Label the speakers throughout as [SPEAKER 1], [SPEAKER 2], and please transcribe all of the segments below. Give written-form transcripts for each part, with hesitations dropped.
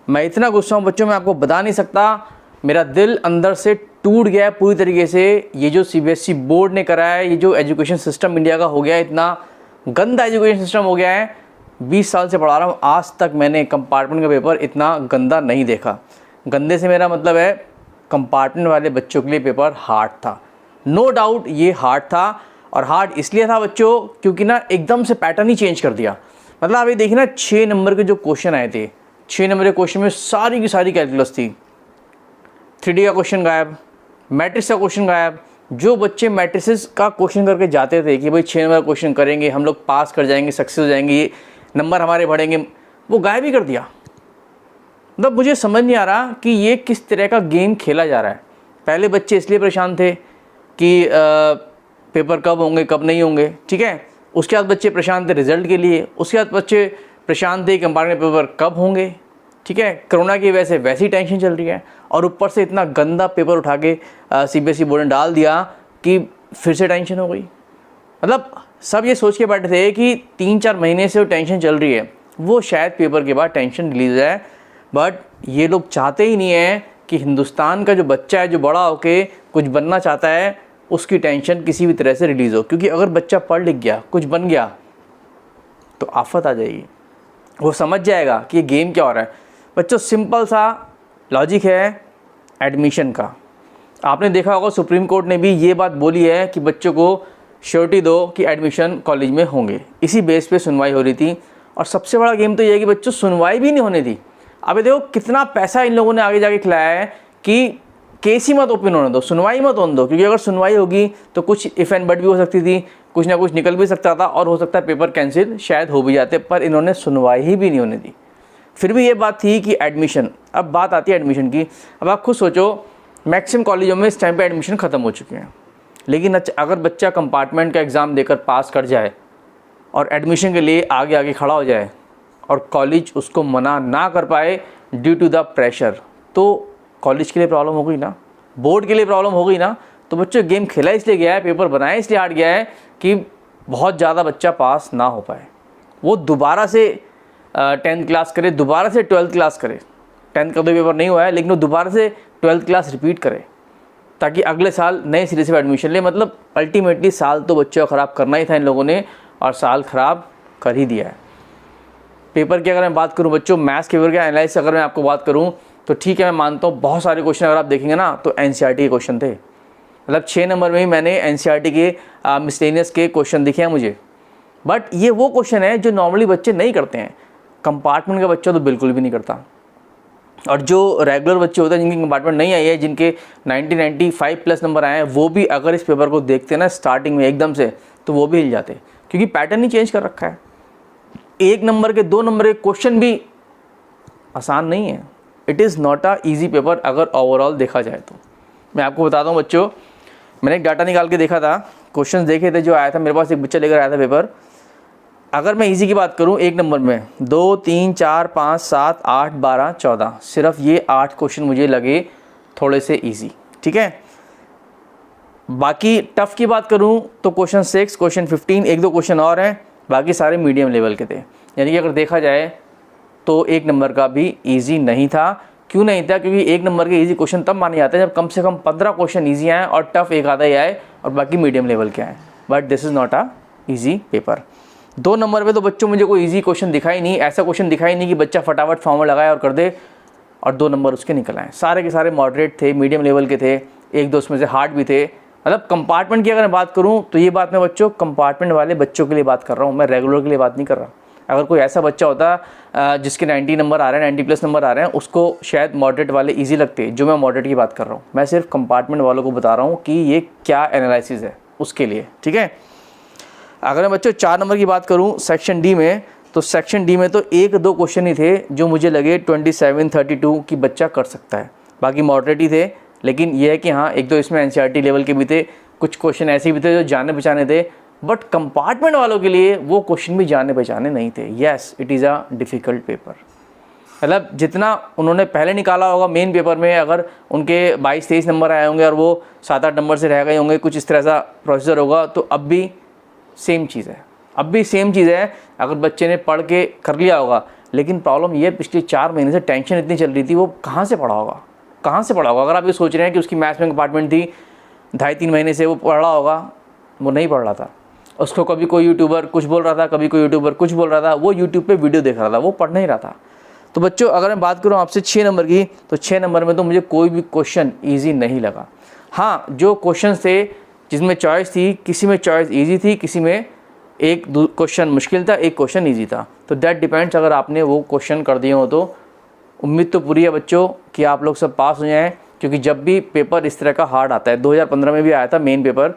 [SPEAKER 1] मैं इतना गुस्सा हूँ बच्चों, मैं आपको बता नहीं सकता। मेरा दिल अंदर से टूट गया है पूरी तरीके से। ये जो सीबीएसई बोर्ड ने करा है, ये जो एजुकेशन सिस्टम इंडिया का हो गया है, इतना गंदा एजुकेशन सिस्टम हो गया है। 20 साल से पढ़ा रहा हूँ, आज तक मैंने कंपार्टमेंट का पेपर इतना गंदा नहीं देखा। गंदे से मेरा मतलब है कंपार्टमेंट वाले बच्चों के लिए पेपर हार्ड था। नो डाउट ये हार्ड था, और हार्ड इसलिए था बच्चों क्योंकि ना एकदम से पैटर्न ही चेंज कर दिया। मतलब आप ये देखिए ना, 6 नंबर के जो क्वेश्चन आए थे, 6 नंबर के क्वेश्चन में सारी की सारी कैलकुलस थी। 3D का क्वेश्चन गायब, मैट्रिक्स का क्वेश्चन गायब। जो बच्चे मैट्रिसेस का क्वेश्चन करके जाते थे कि भाई 6 नंबर का क्वेश्चन करेंगे, हम लोग पास कर जाएंगे, सक्सेस हो जाएंगे, ये नंबर हमारे बढ़ेंगे, वो गायब ही कर दिया। मतलब मुझे समझ नहीं आ रहा कि ये किस तरह का गेम खेला जा रहा है। पहले बच्चे इसलिए परेशान थे कि पेपर कब होंगे कब नहीं होंगे, ठीक है। उसके बाद बच्चे परेशान थे रिजल्ट के लिए, उसके बाद बच्चे परेशान थे कंपार्टमेंट पेपर कब होंगे, ठीक है। कोरोना की वजह से वैसी टेंशन चल रही है, और ऊपर से इतना गंदा पेपर उठा के सीबीएसई बोर्ड ने डाल दिया कि फिर से टेंशन हो गई। मतलब सब ये सोच के बैठे थे कि 3-4 महीने से वो टेंशन चल रही है, वो शायद पेपर के बाद टेंशन रिलीज हो जाए। बट ये लोग चाहते ही नहीं है कि हिंदुस्तान का जो बच्चा है, जो बड़ा होके कुछ बनना चाहता है, उसकी टेंशन किसी भी तरह से रिलीज़ हो। क्योंकि अगर बच्चा पढ़ लिख गया, कुछ बन गया, तो आफत आ जाएगी। वो समझ जाएगा कि ये गेम क्या हो रहा है। बच्चों सिंपल सा लॉजिक है एडमिशन का। आपने देखा होगा सुप्रीम कोर्ट ने भी ये बात बोली है कि बच्चों को श्योरिटी दो कि एडमिशन कॉलेज में होंगे। इसी बेस पे सुनवाई हो रही थी, और सबसे बड़ा गेम तो ये है कि बच्चों सुनवाई भी नहीं होने दी। अब देखो कितना पैसा इन लोगों ने आगे जाके खिलाया है कि केस ही मत ओपन होने दो, सुनवाई मत होने दो। क्योंकि अगर सुनवाई होगी तो कुछ इफ एंड बट भी हो सकती थी, कुछ ना कुछ निकल भी सकता था, और हो सकता है पेपर कैंसिल शायद हो भी जाते। पर इन्होंने सुनवाई ही भी नहीं होने दी। फिर भी ये बात थी कि एडमिशन, अब बात आती है एडमिशन की। अब आप खुद सोचो, मैक्सिमम कॉलेजों में इस टाइम पे एडमिशन ख़त्म हो चुके हैं। लेकिन अगर बच्चा कंपार्टमेंट का एग्ज़ाम देकर पास कर जाए और एडमिशन के लिए आगे आगे खड़ा हो जाए, और कॉलेज उसको मना ना कर पाए ड्यू टू द प्रेशर, तो कॉलेज के लिए प्रॉब्लम हो गई ना, बोर्ड के लिए प्रॉब्लम हो गई ना। तो बच्चों गेम खेला इसलिए गया है, पेपर बनाया इसलिए हार गया है कि बहुत ज़्यादा बच्चा पास ना हो पाए। वो दोबारा से 10th क्लास करे, दोबारा से 12th क्लास करे। 10th का तो पेपर नहीं हुआ है, लेकिन वो दोबारा से 12th क्लास रिपीट करे, ताकि अगले साल नए सिरे से एडमिशन ले। मतलब अल्टीमेटली साल तो बच्चों को ख़राब करना ही था इन लोगों ने, और साल ख़राब कर ही दिया है। पेपर की अगर मैं बात करूं बच्चों, मैथ्स के पेपर के एनालिसिस अगर मैं आपको बात करूं, तो ठीक है मैं मानता हूं बहुत सारे क्वेश्चन अगर आप देखेंगे ना तो एनसीईआरटी के क्वेश्चन थे। मतलब 6 नंबर में ही मैंने एनसीईआरटी के मिसलेनियस के क्वेश्चन दिखे हैं मुझे। बट ये वो क्वेश्चन है जो नॉर्मली बच्चे नहीं करते हैं। कंपार्टमेंट का बच्चा तो बिल्कुल भी नहीं करता, और जो रेगुलर बच्चे होते हैं जिनकी कंपार्टमेंट नहीं आई है, जिनके 90-95 प्लस नंबर आए हैं, वो भी अगर इस पेपर को देखते हैं ना स्टार्टिंग में एकदम से, तो वो भी हिल जाते, क्योंकि पैटर्न ही चेंज कर रखा है। 1 नंबर के 2 नंबर के क्वेश्चन भी आसान नहीं है। It is not a easy paper अगर ओवरऑल देखा जाए तो। मैं आपको बताता हूँ बच्चों, मैंने एक डाटा निकाल के देखा था, क्वेश्चन देखे थे जो आया था मेरे पास, एक बच्चा लेकर आया था पेपर। अगर मैं इजी की बात करूं, 1 नंबर में 2, 3, 4, 5, 7, 8, 12, 14, सिर्फ ये 8 क्वेश्चन मुझे लगे थोड़े से इजी, ठीक है। बाकी टफ की बात करूं तो क्वेश्चन 6, क्वेश्चन 15, 1-2 क्वेश्चन और हैं, बाकी सारे मीडियम लेवल के थे। यानी कि अगर देखा जाए तो 1 नंबर का भी ईजी नहीं था। क्यों नहीं था? क्योंकि 1 नंबर के ईजी क्वेश्चन तब माने जाते हैं जब कम से कम 15 क्वेश्चन ईजी आए और टफ एक आधा ही आए और बाकी मीडियम लेवल के आए। But this is not a easy paper. 2 number पे तो बच्चों मुझे कोई ईजी क्वेश्चन दिखाई नहीं, ऐसा क्वेश्चन दिखाई नहीं कि बच्चा फटाफट फॉर्मूला लगाए और कर दे और 2 नंबर उसके निकल आए। सारे के सारे मॉडरेट थे, मीडियम लेवल के थे, 1-2 उसमें से हार्ड भी थे। मतलब कंपार्टमेंट की अगर मैं बात करूं तो ये बात मैं बच्चों कंपार्टमेंट वाले बच्चों के लिए बात कर रहा हूं, मैं रेगुलर के लिए बात नहीं कर रहा। अगर कोई ऐसा बच्चा होता जिसके 90 नंबर आ रहे हैं, 90 प्लस नंबर आ रहे हैं, उसको शायद मॉडरेट वाले ईजी लगते, जो मैं मॉडरेट की बात कर रहा हूँ। मैं सिर्फ कंपार्टमेंट वालों को बता रहा हूँ कि ये क्या एनालिसिस है उसके लिए, ठीक है। अगर मैं बच्चों 4 नंबर की बात करूँ सेक्शन डी में, तो सेक्शन डी में तो 1-2 क्वेश्चन ही थे जो मुझे लगे 27-32 की बच्चा कर सकता है, बाकी मॉडरेट ही थे। लेकिन यह है कि हाँ 1-2 इसमें एनसीईआरटी लेवल के भी थे, कुछ क्वेश्चन ऐसे भी थे जो जाने पहचाने थे, बट कंपार्टमेंट वालों के लिए वो क्वेश्चन भी जाने पहचाने नहीं थे। Yes, it is a difficult paper. मतलब जितना उन्होंने पहले निकाला होगा मेन पेपर में, अगर उनके 22-23 नंबर आए होंगे और वो 7-8 नंबर से रह गए होंगे, कुछ इस तरह सा प्रोसीजर होगा, तो अब भी सेम चीज़ है। अब भी सेम चीज़ है, अगर बच्चे ने पढ़ के कर लिया होगा, लेकिन प्रॉब्लम ये पिछले 4 महीने से टेंशन इतनी चल रही थी, वो कहाँ से पढ़ा होगा, कहाँ से पढ़ा होगा। अगर आप ये सोच रहे हैं कि उसकी मैथ्स में कंपार्टमेंट थी 2.5-3 महीने से वो पढ़ रहा होगा, वो नहीं पढ़ रहा था। उसको कभी कोई यूट्यूबर कुछ बोल रहा था, कभी कोई यूट्यूबर कुछ बोल रहा था, वो यूट्यूब पे वीडियो देख रहा था, वो पढ़ नहीं रहा था। तो बच्चों अगर मैं बात करूँ आपसे 6 नंबर की, तो 6 नंबर में तो मुझे कोई भी क्वेश्चन ईजी नहीं लगा। हाँ, जो क्वेश्चन थे जिसमें चॉइस थी, किसी में चॉइस ईजी थी, किसी में एक क्वेश्चन मुश्किल था, एक क्वेश्चन ईजी था। तो दैट डिपेंड्स, अगर आपने वो क्वेश्चन कर दिए हो तो उम्मीद तो पूरी है बच्चों कि आप लोग सब पास हो जाएं। क्योंकि जब भी पेपर इस तरह का हार्ड आता है, 2015 में भी आया था मेन पेपर,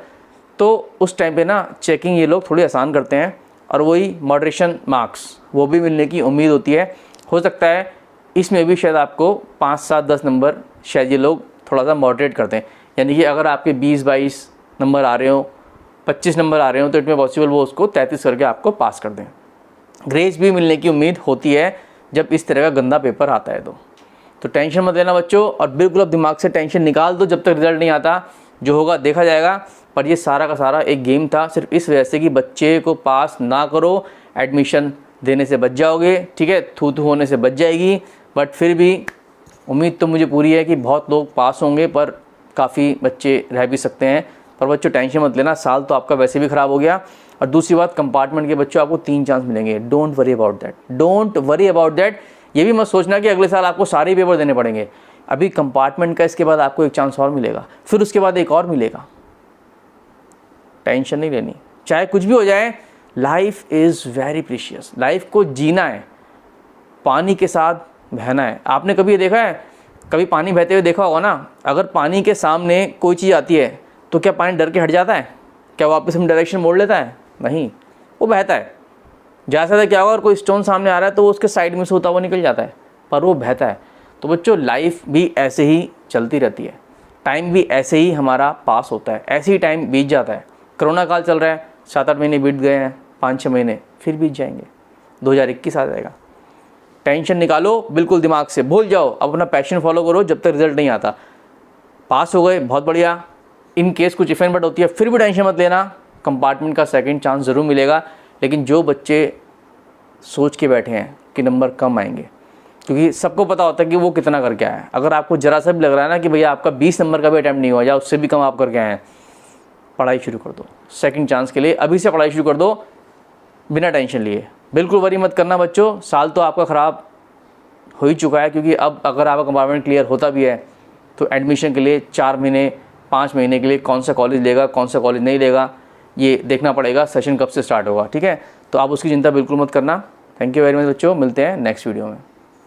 [SPEAKER 1] तो उस टाइम पे ना चेकिंग ये लोग थोड़ी आसान करते हैं और वही मॉडरेशन मार्क्स वो भी मिलने की उम्मीद होती है। हो सकता है इसमें भी शायद आपको 5, 7, 10 नंबर शायद ये लोग थोड़ा सा मॉडरेट करते हैं। यानी कि अगर आपके 20-22 नंबर आ रहे हो, 25 नंबर आ रहे हो, तो इट में पॉसिबल वो उसको 33 करके आपको पास कर दें। ग्रेस भी मिलने की उम्मीद होती है जब इस तरह का गंदा पेपर आता है। तो टेंशन मत लेना बच्चों, और बिल्कुल अब दिमाग से टेंशन निकाल दो जब तक रिजल्ट नहीं आता। जो होगा देखा जाएगा। पर ये सारा का सारा एक गेम था, सिर्फ इस वजह से कि बच्चे को पास ना करो, एडमिशन देने से बच जाओगे, ठीक है, थू थू होने से बच जाएगी। बट फिर भी उम्मीद तो मुझे पूरी है कि बहुत लोग पास होंगे, पर काफ़ी बच्चे रह भी सकते हैं। पर बच्चों टेंशन मत लेना, साल तो आपका वैसे भी ख़राब हो गया। और दूसरी बात, कंपार्टमेंट के बच्चों आपको 3 चांस मिलेंगे। Don't worry about that, don't worry about that. ये भी मत सोचना कि अगले साल आपको सारे पेपर देने पड़ेंगे। अभी कंपार्टमेंट का इसके बाद आपको एक चांस और मिलेगा, फिर उसके बाद एक और मिलेगा। टेंशन नहीं लेनी, चाहे कुछ भी हो जाए। Life is very precious, life को जीना है, पानी के साथ बहना है। आपने कभी ये देखा है, कभी पानी बहते हुए देखा होगा ना, अगर पानी के सामने कोई चीज़ आती है तो क्या पानी डर के हट जाता है? क्या वापस हम डायरेक्शन मोड़ लेता है? नहीं, वो बहता है। जैसा क्या होगा, अगर कोई स्टोन सामने आ रहा है तो वो उसके साइड में से होता हुआ निकल जाता है, पर वो बहता है। तो बच्चों लाइफ भी ऐसे ही चलती रहती है, टाइम भी ऐसे ही हमारा पास होता है, ऐसे ही टाइम बीत जाता है। कोरोना काल चल रहा है, 7-8 महीने बीत गए हैं, 5-6 महीने फिर बीत जाएंगे, 2021 आ जाएगा। टेंशन निकालो बिल्कुल दिमाग से, भूल जाओ, अब अपना पैशन फॉलो करो जब तक रिजल्ट नहीं आता। पास हो गए बहुत बढ़िया, इन केस कुछ इफ एंड बट होती है फिर भी टेंशन मत लेना, कंपार्टमेंट का सेकंड चांस ज़रूर मिलेगा। लेकिन जो बच्चे सोच के बैठे हैं कि नंबर कम आएंगे, क्योंकि सबको पता होता है कि वो कितना करके आया है। अगर आपको ज़रा सा भी लग रहा है ना कि भैया आपका 20 नंबर का भी अटैम्प्ट नहीं हुआ या उससे भी कम आप करके आए हैं, पढ़ाई शुरू कर दो सेकंड चांस के लिए। अभी से पढ़ाई शुरू कर दो बिना टेंशन लिए, बिल्कुल वरी मत करना बच्चों। साल तो आपका ख़राब हो ही चुका है, क्योंकि अब अगर आपका कंपार्टमेंट क्लियर होता भी है तो एडमिशन के लिए 4 महीने 5 महीने के लिए कौन सा कॉलेज लेगा, कौन सा कॉलेज नहीं लेगा, ये देखना पड़ेगा सेशन कब से स्टार्ट होगा, ठीक है। तो आप उसकी चिंता बिल्कुल मत करना। थैंक यू वेरी मच बच्चों, मिलते हैं नेक्स्ट वीडियो में।